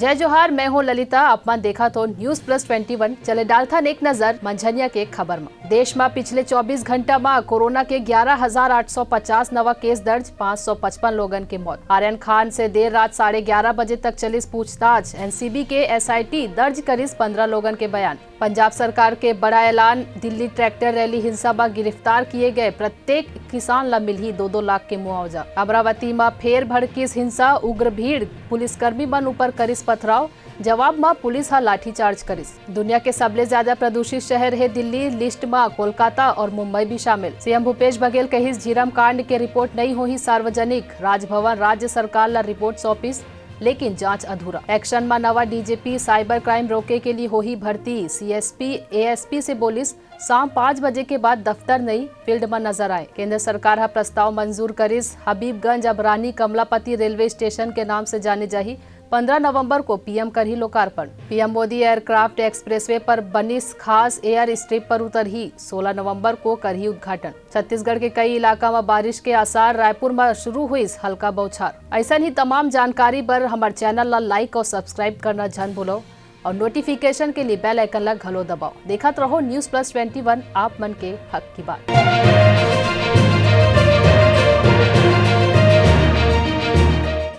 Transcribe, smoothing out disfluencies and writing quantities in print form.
जय जोहार, मैं हूँ ललिता। अपन देखा तो News+21 चले डालथन एक नजर मंझनिया के खबर में। देश में पिछले 24 घंटा में कोरोना के 11,850 नवा केस दर्ज, 555 लोगन के मौत। आर्यन खान से देर रात 11:30 बजे तक चलिस पूछताछ। एनसीबी के SIT दर्ज करिस 15 लोगन के बयान। पंजाब सरकार के बड़ा ऐलान, दिल्ली ट्रैक्टर रैली हिंसा में गिरफ्तार किए गए प्रत्येक किसान ला मिली 2-2 लाख के मुआवजा। अमरावती में फेर भड़किस हिंसा, उग्र भीड़, पुलिसकर्मी मन ऊपर करिस पथराव। जवाब में पुलिस हा लाठीचार्ज करिस। दुनिया के सबले ज्यादा प्रदूषित शहर है दिल्ली, लिस्ट में कोलकाता और मुंबई भी शामिल। सीएम भूपेश बघेल कहिस झीरम कांड के रिपोर्ट नहीं हुई सार्वजनिक। राजभवन राज्य सरकार ला रिपोर्ट सौंपिस, लेकिन जांच अधूरा। एक्शन में नवा DGP साइबर क्राइम रोके के लिए होही भर्ती। CSP ASP से बोलिस शाम 5 बजे के बाद दफ्तर नहीं, फील्ड में नजर आए। केंद्र सरकार हा प्रस्ताव मंजूर करिस। हबीबगंज अब रानी कमलापति रेलवे स्टेशन के नाम से जाने जाही। 15 नवंबर को PM करही लोकार्पण। PM मोदी एयरक्राफ्ट एक्सप्रेसवे पर बनिस खास एयर स्ट्रिप पर उतरही। 16 नवंबर को करही उद्घाटन। छत्तीसगढ़ के कई इलाका में बारिश के आसार, रायपुर में शुरू हुई हल्का बौछार। ऐसा ही तमाम जानकारी पर हमारे चैनल ला लाइक और सब्सक्राइब करना जन भूलो और नोटिफिकेशन के लिए बेल आइकन ला घलो दबाओ। देखत रहो News+21, आप मन के हक की बात।